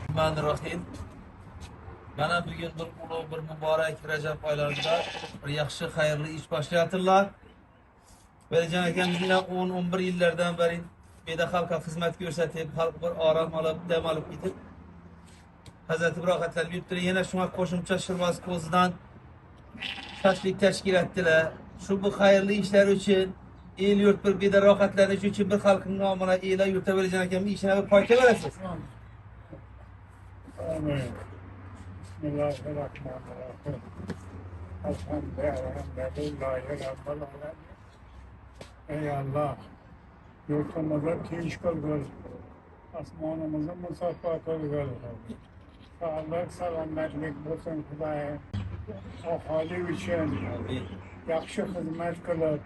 Bismillahirrahmanirrahim. Bana bugün bir ulu, bir mübarek Recep aylarında bir yaxşı, hayırlı iş başlayatırlar. Ve Cenab-ı 10-11 yıllardan beri bir halka hizmet gösterip, halk bir aram alıp, dem alıp gidip Hazreti Bırakatlar büyüktür. Yine şuna koşumça Şırvaz Kozu'dan şaşlık teşkil ettiler. Şu bu hayırlı işler için, il yurt bir de rahatlanış için bir halkın namına ile yurta vereceğine bir işine bir payta veresiniz. Amin. Bismillahirrahmanirrahim. Elhamdülillahi Rabbil alemin. Ey Allah, yurtumuza tinç kılgız, asmanımızı musaffa kılgız. Sağlık, selametlik bulsun Kudaya. Ahali için yaxşı hizmet kılıp,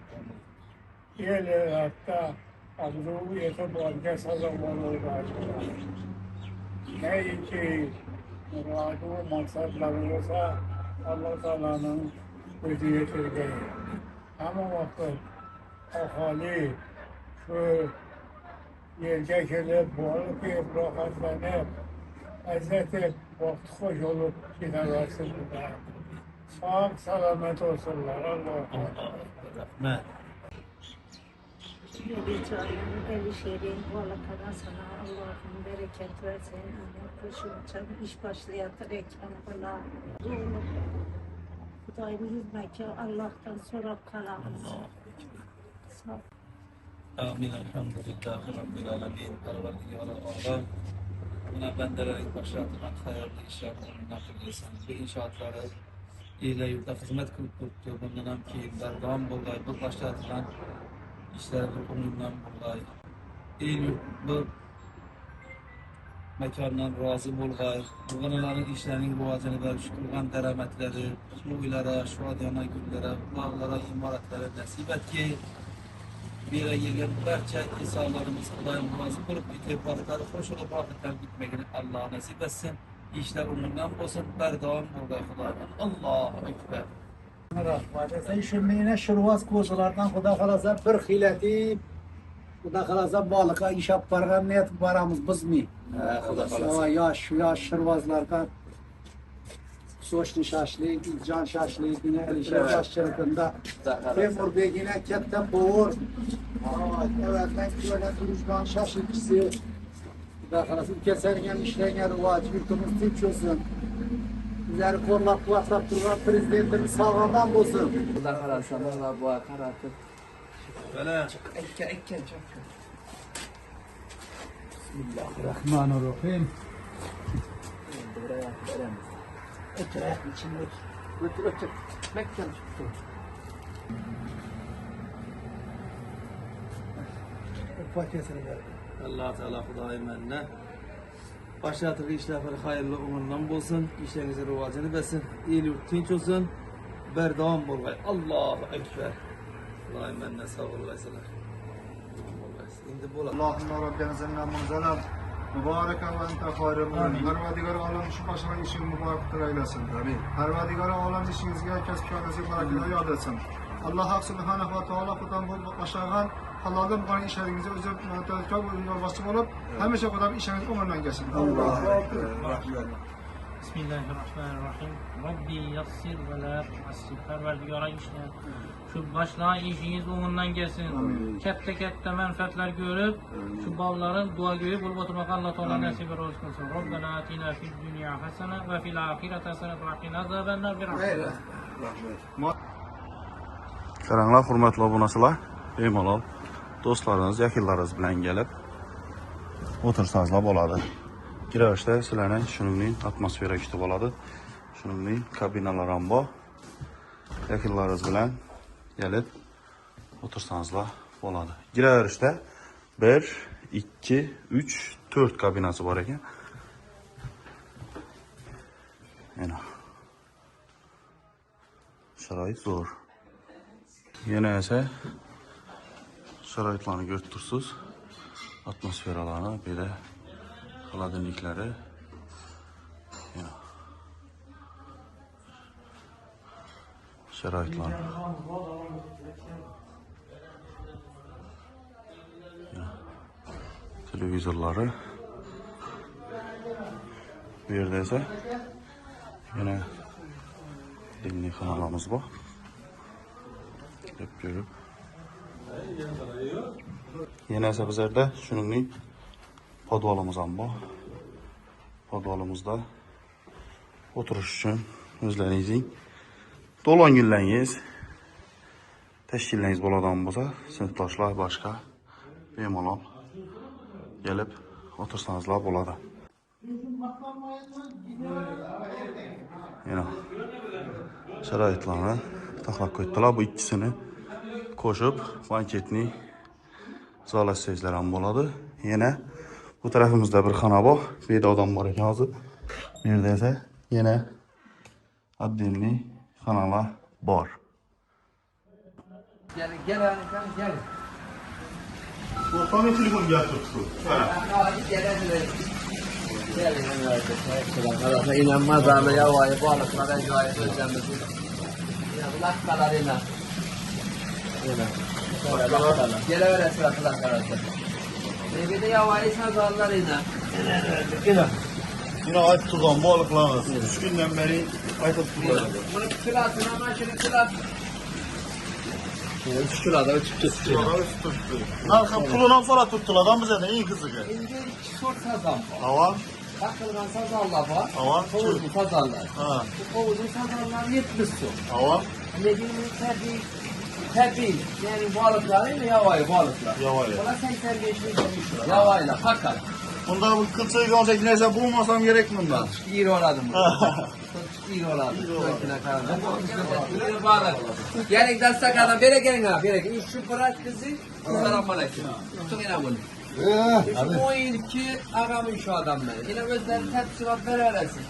el hatta arzu yetip olga sazavalı olacak. Ne ki muradı, maksatları olsa Allah Teala'nın özü yetirgeyi. Ama vakit ahali şu yerge gelip, balık yiyip, rahatlanıp, lezzet edip, vakti hoş olup giderlersin burada. Sağ selamet olsunlar Allah'a. Ricalim eli şerin valakana sana Allah'ın bereket versin. Koşulacak iş başlayatırken bana doğru Kudayım hizmeti Allah'tan sorup kalamız. Amin. Elhamdülillah. Rabbil alemin. Perverdigar-ı alem. Buna bendelerin başlatılan hayırlı işlerinin nakil etsin. Bu inşaatları ile yurda hizmet kılıp tuttu. Bundan hem ki dergam buğday, bu başlatılan işleri bundan buğday. Bu mekandan razı buğday. Bugünlerin işlerinin ruhacını ver, şükürgan derametleri, uylara, şuadiyana güllere, bağlara, imaretlere nasip et ki bir yere gelen barcha insanlarımız Kudayım razı bulup bitip vakitleri hoş olup vakitler bitmekini Allah nasip etsin. İşler umurdan olsun, berdavam buğday Kudayım. Allahu Ekber. Sen şimdi Şırvaz Kozulardan Kuda kalasa bir hileti Kuda kalasa balığa iş yaparken ne paramız biz mi? Ya Şırvazlardan Soşlu şaşlık, can şaşlık, yine Elişe başçılıkında Temur Bey yine kette boğur. Evet, ben böyle duruşkan şaşlıkçısı Kuda kalasa keserken işlerine rivacı yurtumuz tip çözün. Bizleri korlap kulaklap duran prezidentimiz sağlamdan olsun. Allah kararsan Allah bu akaratı. Böyle. Ekke çok. Bismillahirrahmanirrahim. Buraya veremez. Otur içinde Otur. Mekken çıktı. fakesini ver. Allah Teala Kudayım eline başlattığı işler hayırlı umurundan olsun. İşlerinizi rivacını versin. İyi yurt tinç olsun. Berdavam bulgay. Allahu Ekber. Kudayım eline sağ olaysalar. Şimdi bu Allahümme Rabbena zenna munzelam mübareken ve ente hayrı mümin. Perverdigar alem şu başına işin mübarektir eylesin. Perverdigar alem işinizge kesbşanesi bereketi yad etsin. Allah Hak Subhanahu ve Teala kutan bu başarılan halalım bu işlerinizi özür çok yolbaşçı olup hemşe kadar işleriniz umurdan gelsin. Bismillahirrahmanirrahim. Rabbi yassir ve la tuassir. Perverdigara işler. Şu başlayan işiniz onundan gelsin. Kette menfaatler görüp şu balların dua görüp bulup oturmak Allah Teala nasip olsun. Rabbena atina fid dünya hasene ve fil ahirete hasene ve qina azabennar bir rahmet. Selamlar, hurmatli obunachilar. Bemalol do'stlaringiz, yaqinlaringiz bilan kelib o'tirsangizlar bo'ladi. Kirishda sizlarning shuningdek atmosfera kutib oladi. Shuningdek kabinalar ham bor. Yaqinlaringiz bilan kelib o'tirsangizlar bo'ladi. Girishda 1, 2, 3, 4 kabinasi bor ekan. Mana. Sharoit zo'r. Yana esa sharoitlarni ko'rib tursiz. Atmosferalarni, bir de xolodilniklari. Sharoitlar. televizorları. Bu yerdə isə yine dilini kanalımız var. Hep görüp. Yine ise bizlerde şunun podvalımız var. Podvalımızda oturuş için özlerinizin dolan günleriniz teşkilleriniz bol adam olsa sınıftaşlar başka bemalol gelip otursanızlar boladı. Yine şəraitlərini taxlaq koydular. Bu ikisini koşup banketini zala seyircilərin boladı. Yine bu tarafımızda bir xana var. Bir de adam var yazı. Bir de ise yine addenli xanalar var. Gel Hakan gel. Ortamı telefon getirdi. Gel inanmaz ama yavayı balıklara acayip özlemesi. Ya kulaklarına. Gel öyle sıra kulaklarına. Bir de yavayı sazanlarına. Yine ayıp tutan balıklarınız. 3 günden beri ayıp tutan. Bunu kıratın ama şunu kırat. 3 kiloda 3 kilo. Narkı pulundan sonra tuttular adam bize de iyi kızı gel. İnce 2 sort sazan var. Hava. Bakılgan sazanlar var. Hava. Kovuzlu sazanlar. Ha. Bu kovuzlu sazanlar 70 sort. Hava. Dediğimiz tabii yani balıklarıyla yavayı balıklar. Yavayı. Ona 85 lira. Yavayla fakat. Bunda bu kılçığı kalacak neyse bulmasam gerek bundan. İyi oladım. İyi oladım. Köküne kaldı. İyi balık. Gelin destek adam. Bere gelin ha. Bere gelin. Şu bırak kızı. Selam aleyküm. Çok inanmadım. Şu 12 aramın şu adamları. Yine özleri tepsilat vereresin.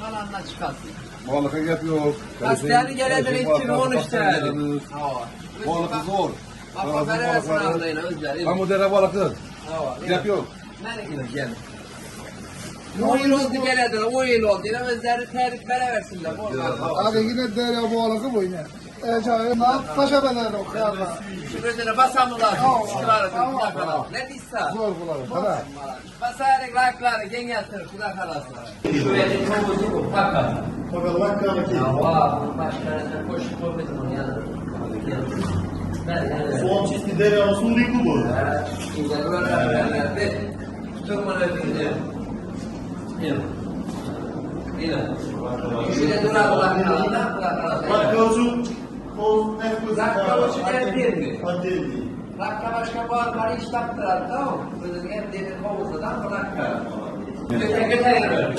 Kalanına çıkarsın. Balık yapıyor. Gazeteli geledir 2013 tane. Balık zor. Bak vereresin ağzına özleri. Hamudere balıkı. Yapıyor. Nereye gelin? 10 yıl oldu geledir, 10 yıl oldu. Yine özleri terif vereversinler. Hadi yine derya balığı bu yine. Taşa beler o kıyarlar. Şu gözüne basamı lazım. Şuraları kulak arası. Ne diyse. Zor bulalım. Basarı, lakları, genge atır, kulak arası. Şuraya kovuzu bu, fakat. Fakat bak ki. Hava, başlarına koşup koymadın onu yanına. Soğan çizdi deri olsun değil mi bu? Güzel öğrenler. Tutulmanı ödeyeceğim. Yine. Şuraya durar kulak arasında, kulak arasında. Bak kavucu. O ne kızı? Bak kavucu değil mi? Hadi değil. Rakka başka bağırları iş taptılar, tamam mı? Böyle hem demir havuzdan bıraktılar. Götür böyle.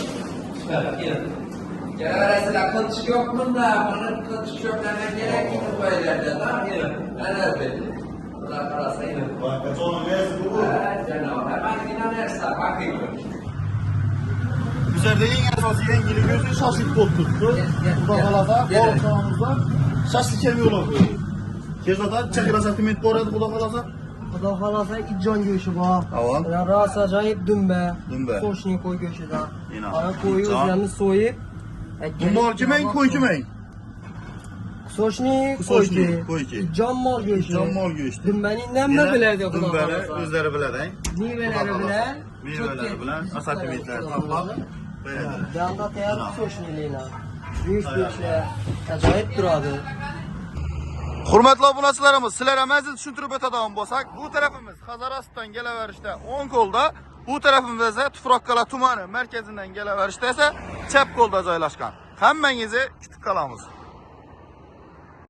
Gel arasında kılıç yok bunda, bunun kılıç yok demek gerek yok bu ellerde, tamam mı? Neler belli. Bırak arasında yine. Bak kaç onun neyse bu. Evet, canım. Hemen inanırsa, bakayım. Üzerinde en esası yengili gözü şaşık bot tuttu. Bu da kalada balık kanalımızda şaşık kemiyorlar. Kezada çakırasa kıymet bu arada bu da kalada. Bu da kalasa ican göğüşü var. Tamam. Yani rast acayip dümbe. Dümbe. Soşni koy göğüşü de. Yine. Ara koyu Can. üzerine soyup. Bunlar kimin koy kimin? Soşni Soşni, koy ki. Can mal göğüşü. Can mal göğüşü. Dümbenin nemme bilerdi bu da Dümberi kalasa. özleri bilen. Niveleri bilen. Meyveleri bilen. Asatimitler tatlak. Böyledir. Bir anda teyar soşniliğine. Büyük büyükler. Acayip duradı. Hurmatli obunachilarimiz, sizlarga mazid tushuntirib o'tadigan bo'lsak, bu tarafimiz Hazarasitdan kelaverishda o'ng qo'lda, bu tarafimiz esa Tuproqqala tumani markazidan kelaverishda esa chap qo'lda joylashgan. Hammangizni kutib qolamiz.